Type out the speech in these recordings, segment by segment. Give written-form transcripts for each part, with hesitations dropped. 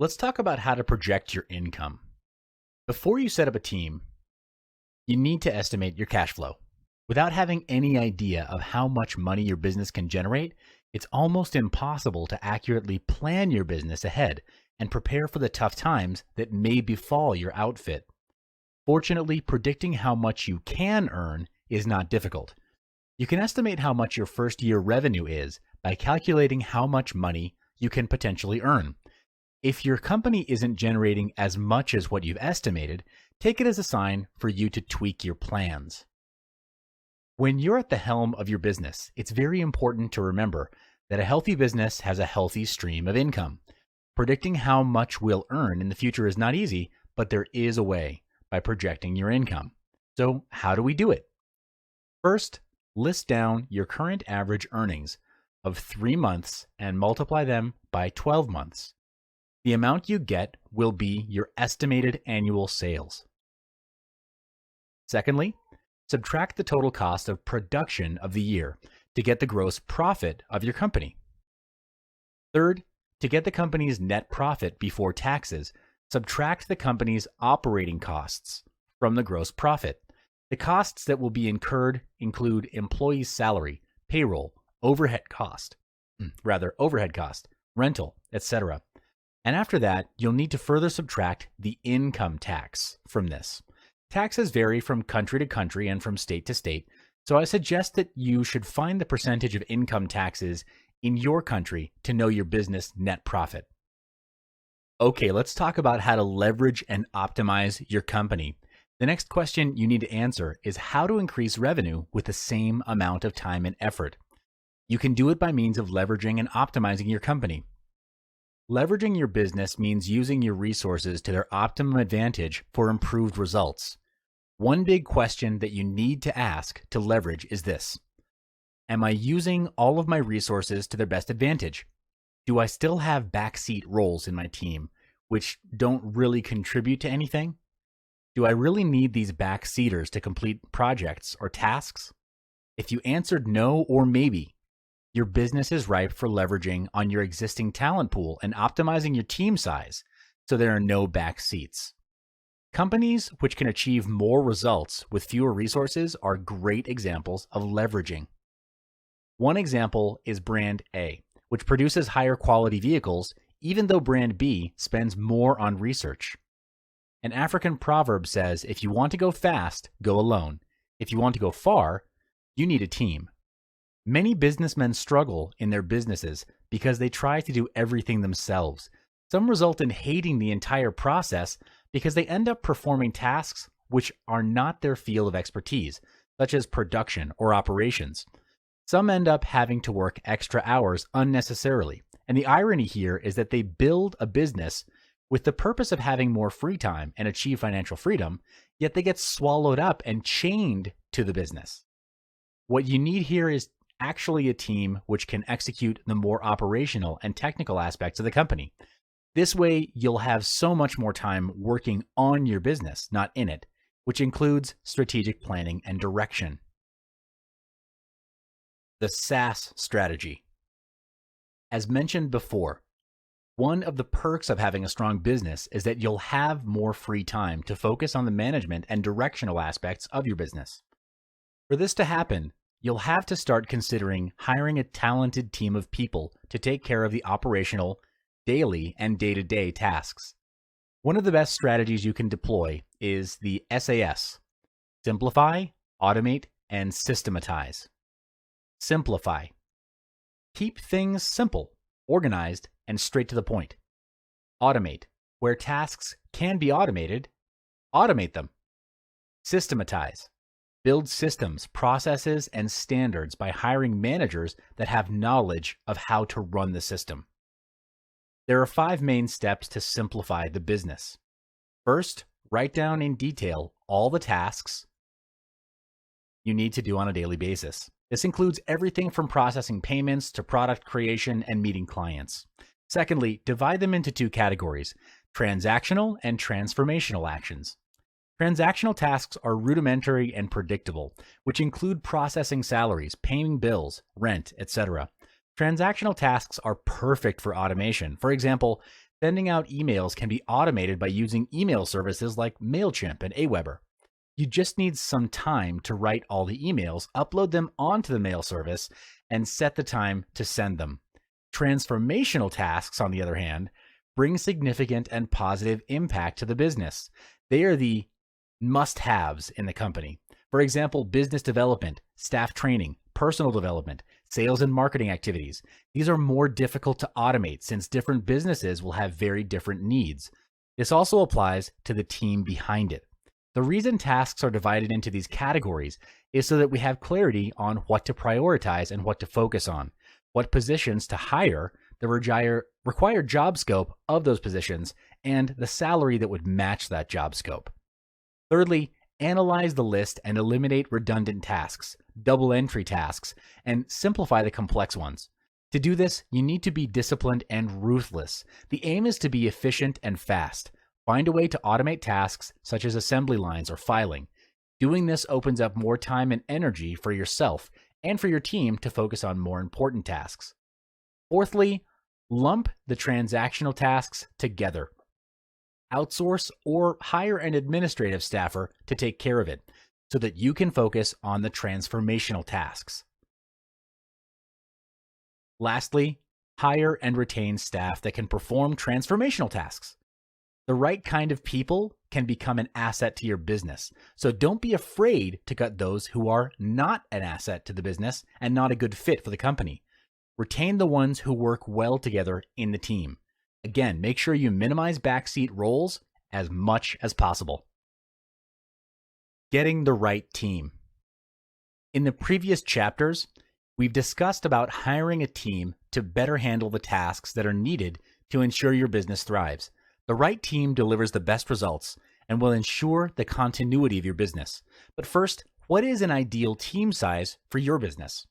Let's talk about how to project your income. Before you set up a team, you need to estimate your cash flow. Without having any idea of how much money your business can generate, it's almost impossible to accurately plan your business ahead and prepare for the tough times that may befall your outfit. Fortunately, predicting how much you can earn is not difficult. You can estimate how much your first year revenue is by calculating how much money you can potentially earn. If your company isn't generating as much as what you've estimated, take it as a sign for you to tweak your plans. When you're at the helm of your business, it's very important to remember that a healthy business has a healthy stream of income. Predicting how much we'll earn in the future is not easy, but there is a way by projecting your income. So, how do we do it? First, list down your current average earnings of 3 months and multiply them by 12 months. The amount you get will be your estimated annual sales. Secondly, subtract the total cost of production of the year to get the gross profit of your company. Third, to get the company's net profit before taxes, subtract the company's operating costs from the gross profit. The costs that will be incurred include employees' salary, payroll, overhead cost, rental, etc. And after that, you'll need to further subtract the income tax from this. Taxes vary from country to country and from state to state, so I suggest that you should find the percentage of income taxes in your country to know your business net profit. Okay, let's talk about how to leverage and optimize your company. The next question you need to answer is how to increase revenue with the same amount of time and effort. You can do it by means of leveraging and optimizing your company. Leveraging your business means using your resources to their optimum advantage for improved results. One big question that you need to ask to leverage is this: am I using all of my resources to their best advantage? Do I still have backseat roles in my team which don't really contribute to anything? Do I really need these backseaters to complete projects or tasks? If you answered no or maybe, your business is ripe for leveraging on your existing talent pool and optimizing your team size so there are no back seats. Companies which can achieve more results with fewer resources are great examples of leveraging. One example is Brand A, which produces higher quality vehicles even though Brand B spends more on research. An African proverb says, if you want to go fast, go alone. If you want to go far, you need a team. Many businessmen struggle in their businesses because they try to do everything themselves. Some result in hating the entire process because they end up performing tasks which are not their field of expertise, such as production or operations. Some end up having to work extra hours unnecessarily. And the irony here is that they build a business with the purpose of having more free time and achieve financial freedom, yet they get swallowed up and chained to the business. What you need here is actually a team which can execute the more operational and technical aspects of the company. This way, you'll have so much more time working on your business, not in it, which includes strategic planning and direction. The SaaS strategy. As mentioned before, one of the perks of having a strong business is that you'll have more free time to focus on the management and directional aspects of your business. For this to happen, you'll have to start considering hiring a talented team of people to take care of the operational, daily, and day-to-day tasks. One of the best strategies you can deploy is the SAS: simplify, automate, and systematize. Simplify. Keep things simple, organized, and straight to the point. Automate. Where tasks can be automated, automate them. Systematize. Build systems, processes, and standards by hiring managers that have knowledge of how to run the system. There are 5 main steps to simplify the business. First, write down in detail all the tasks you need to do on a daily basis. This includes everything from processing payments to product creation and meeting clients. Secondly, divide them into 2 categories: transactional and transformational actions. Transactional tasks are rudimentary and predictable, which include processing salaries, paying bills, rent, etc. Transactional tasks are perfect for automation. For example, sending out emails can be automated by using email services like MailChimp and Aweber. You just need some time to write all the emails, upload them onto the mail service, and set the time to send them. Transformational tasks, on the other hand, bring significant and positive impact to the business. They are the must-haves in the company. For example, business development, staff training, personal development, sales and marketing activities. These are more difficult to automate since different businesses will have very different needs. This also applies to the team behind it. The reason tasks are divided into these categories is so that we have clarity on what to prioritize and what to focus on, what positions to hire, the required job scope of those positions, and the salary that would match that job scope. Thirdly, analyze the list and eliminate redundant tasks, double entry tasks, and simplify the complex ones. To do this, you need to be disciplined and ruthless. The aim is to be efficient and fast. Find a way to automate tasks such as assembly lines or filing. Doing this opens up more time and energy for yourself and for your team to focus on more important tasks. Fourthly, lump the transactional tasks together. Outsource or hire an administrative staffer to take care of it so that you can focus on the transformational tasks. Lastly, hire and retain staff that can perform transformational tasks. The right kind of people can become an asset to your business, so don't be afraid to cut those who are not an asset to the business and not a good fit for the company. Retain the ones who work well together in the team. Again, make sure you minimize backseat roles as much as possible. Getting the right team. In the previous chapters, we've discussed about hiring a team to better handle the tasks that are needed to ensure your business thrives. The right team delivers the best results and will ensure the continuity of your business. But first, what is an ideal team size for your business?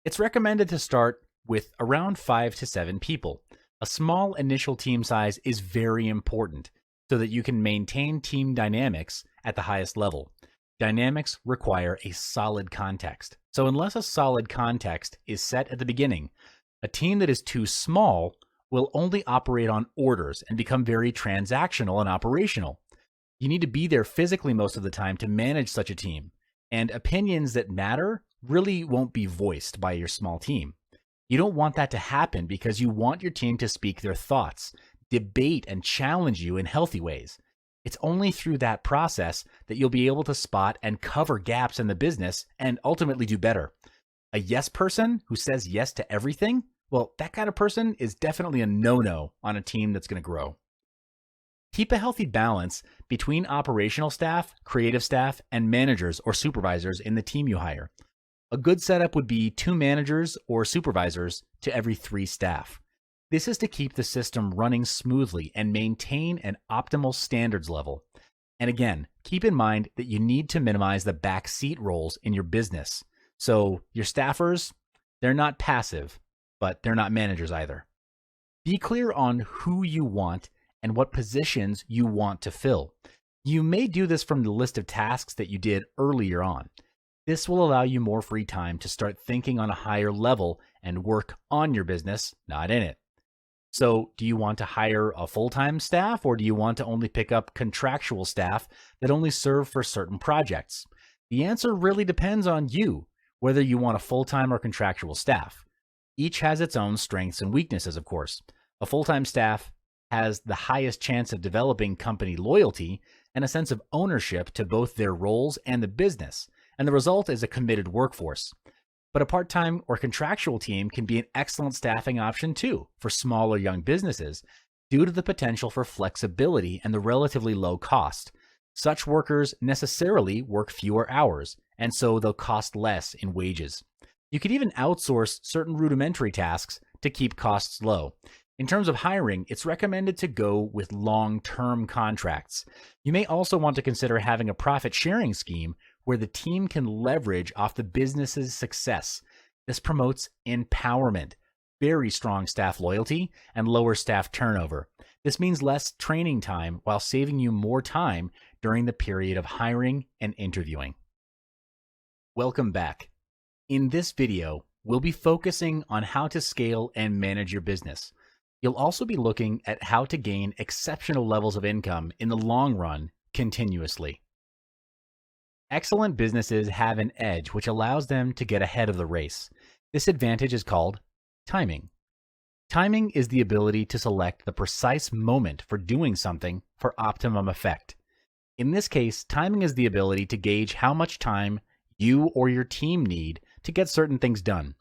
It's recommended to start with around 5 to 7 people. A small initial team size is very important so that you can maintain team dynamics at the highest level. Dynamics require a solid context. So unless a solid context is set at the beginning, a team that is too small will only operate on orders and become very transactional and operational. You need to be there physically most of the time to manage such a team, and opinions that matter really won't be voiced by your small team. You don't want that to happen because you want your team to speak their thoughts, debate, and challenge you in healthy ways. It's only through that process that you'll be able to spot and cover gaps in the business and ultimately do better. A yes person who says yes to everything, well, that kind of person is definitely a no-no on a team that's going to grow. Keep a healthy balance between operational staff, creative staff, and managers or supervisors in the team you hire. A good setup would be 2 managers or supervisors to every 3 staff. This is to keep the system running smoothly and maintain an optimal standards level. And again, keep in mind that you need to minimize the backseat roles in your business. So your staffers, they're not passive, but they're not managers either. Be clear on who you want and what positions you want to fill. You may do this from the list of tasks that you did earlier on. This will allow you more free time to start thinking on a higher level and work on your business, not in it. So, do you want to hire a full-time staff, or do you want to only pick up contractual staff that only serve for certain projects? The answer really depends on you, whether you want a full-time or contractual staff. Each has its own strengths and weaknesses, of course. A full-time staff has the highest chance of developing company loyalty and a sense of ownership to both their roles and the business, and the result is a committed workforce. But a part-time or contractual team can be an excellent staffing option too for small or young businesses due to the potential for flexibility and the relatively low cost. Such workers necessarily work fewer hours, and so they'll cost less in wages. You could even outsource certain rudimentary tasks to keep costs low. In terms of hiring, it's recommended to go with long-term contracts. You may also want to consider having a profit-sharing scheme where the team can leverage off the business's success. This promotes empowerment, very strong staff loyalty, and lower staff turnover. This means less training time while saving you more time during the period of hiring and interviewing. Welcome back. In this video, we'll be focusing on how to scale and manage your business. You'll also be looking at how to gain exceptional levels of income in the long run continuously. Excellent businesses have an edge which allows them to get ahead of the race. This advantage is called timing. Timing is the ability to select the precise moment for doing something for optimum effect. In this case, timing is the ability to gauge how much time you or your team need to get certain things done.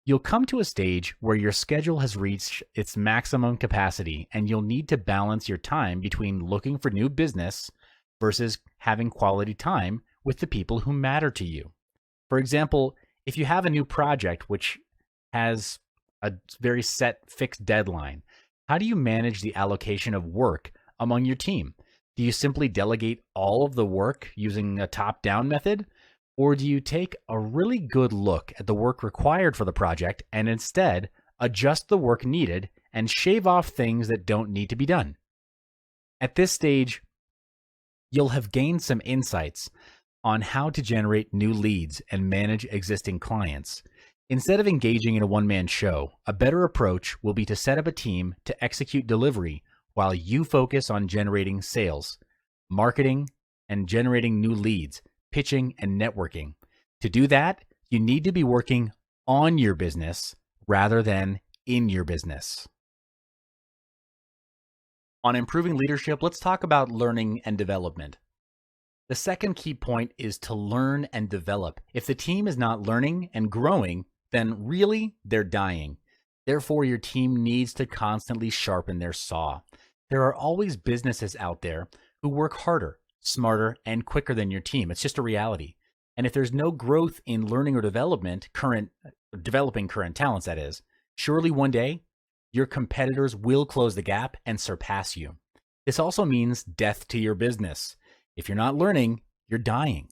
You'll come to a stage where your schedule has reached its maximum capacity, and you'll need to balance your time between looking for new business versus having quality time with the people who matter to you. For example, if you have a new project which has a very set fixed deadline, how do you manage the allocation of work among your team? Do you simply delegate all of the work using a top-down method? Or do you take a really good look at the work required for the project and instead adjust the work needed and shave off things that don't need to be done? At this stage, you'll have gained some insights on how to generate new leads and manage existing clients. Instead of engaging in a one-man show, a better approach will be to set up a team to execute delivery while you focus on generating sales, marketing, and generating new leads, pitching, and networking. To do that, you need to be working on your business rather than in your business. On improving leadership, let's talk about learning and development. The second key point is to learn and develop. If the team is not learning and growing, then really they're dying. Therefore, your team needs to constantly sharpen their saw. There are always businesses out there who work harder, smarter, and quicker than your team. It's just a reality. And if there's no growth in learning or developing current talents, that is, surely one day your competitors will close the gap and surpass you. This also means death to your business. If you're not learning, you're dying.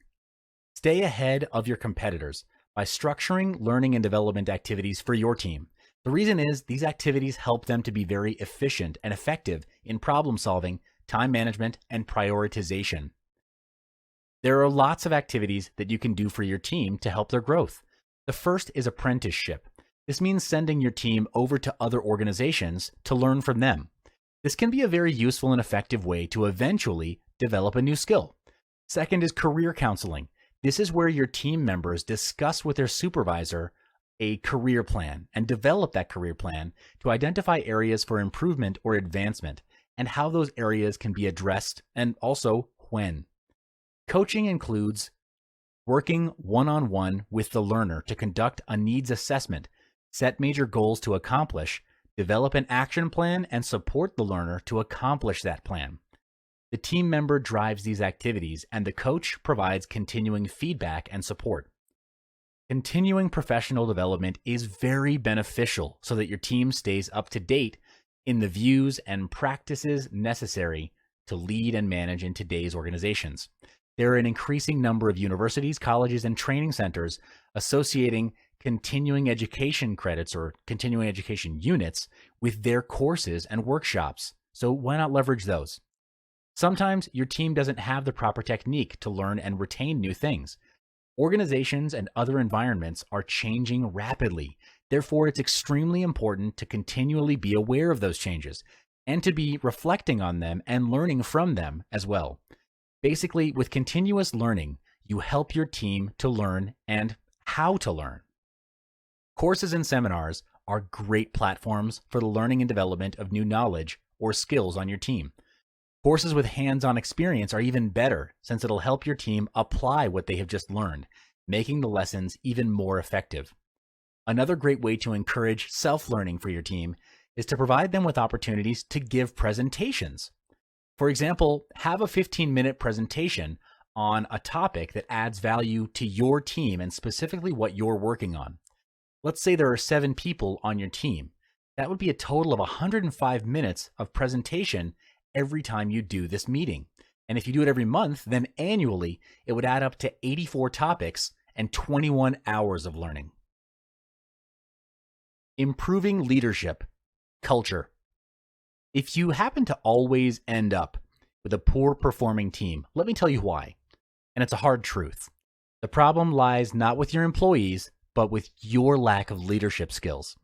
Stay ahead of your competitors by structuring learning and development activities for your team. The reason is these activities help them to be very efficient and effective in problem solving, time management, and prioritization. There are lots of activities that you can do for your team to help their growth. The first is apprenticeship. This means sending your team over to other organizations to learn from them. This can be a very useful and effective way to eventually develop a new skill. Second is career counseling. This is where your team members discuss with their supervisor a career plan and develop that career plan to identify areas for improvement or advancement and how those areas can be addressed and also when. Coaching includes working one-on-one with the learner to conduct a needs assessment, set major goals to accomplish, develop an action plan, and support the learner to accomplish that plan. The team member drives these activities, and the coach provides continuing feedback and support. Continuing professional development is very beneficial so that your team stays up to date in the views and practices necessary to lead and manage in today's organizations. There are an increasing number of universities, colleges, and training centers associating continuing education credits or continuing education units with their courses and workshops. So why not leverage those? Sometimes your team doesn't have the proper technique to learn and retain new things. Organizations and other environments are changing rapidly. Therefore, it's extremely important to continually be aware of those changes and to be reflecting on them and learning from them as well. Basically, with continuous learning, you help your team to learn and how to learn. Courses and seminars are great platforms for the learning and development of new knowledge or skills on your team. Courses with hands-on experience are even better since it'll help your team apply what they have just learned, making the lessons even more effective. Another great way to encourage self-learning for your team is to provide them with opportunities to give presentations. For example, have a 15-minute presentation on a topic that adds value to your team and specifically what you're working on. Let's say there are 7 people on your team. That would be a total of 105 minutes of presentation every time you do this meeting. And if you do it every month, then annually, it would add up to 84 topics and 21 hours of learning. Improving leadership, culture. If you happen to always end up with a poor performing team, let me tell you why. And it's a hard truth. The problem lies not with your employees, but with your lack of leadership skills.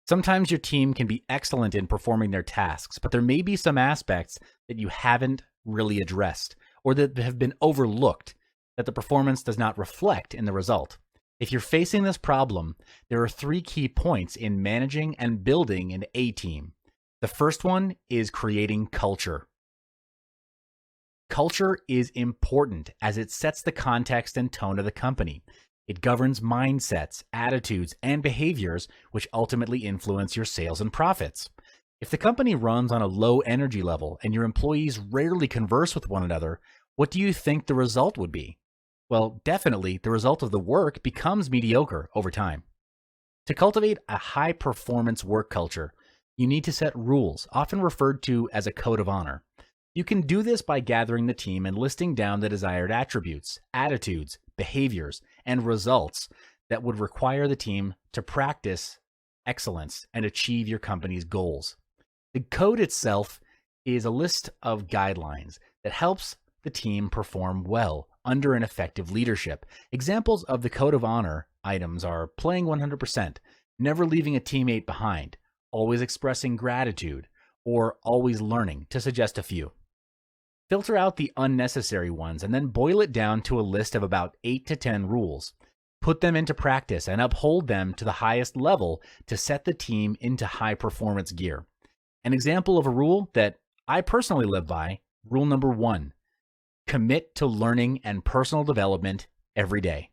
Sometimes your team can be excellent in performing their tasks, but there may be some aspects that you haven't really addressed or that have been overlooked that the performance does not reflect in the result. If you're facing this problem, there are 3 key points in managing and building an A team. The first one is creating culture. Culture is important as it sets the context and tone of the company. It governs mindsets, attitudes, and behaviors, which ultimately influence your sales and profits. If the company runs on a low energy level and your employees rarely converse with one another, what do you think the result would be? Well, definitely the result of the work becomes mediocre over time. To cultivate a high-performance work culture, you need to set rules, often referred to as a code of honor. You can do this by gathering the team and listing down the desired attributes, attitudes, behaviors, and results that would require the team to practice excellence and achieve your company's goals. The code itself is a list of guidelines that helps the team perform well under an effective leadership. Examples of the code of honor items are playing 100%, never leaving a teammate behind, always expressing gratitude, or always learning, to suggest a few. Filter out the unnecessary ones and then boil it down to a list of about 8 to 10 rules. Put them into practice and uphold them to the highest level to set the team into high performance gear. An example of a rule that I personally live by, rule number 1, commit to learning and personal development every day.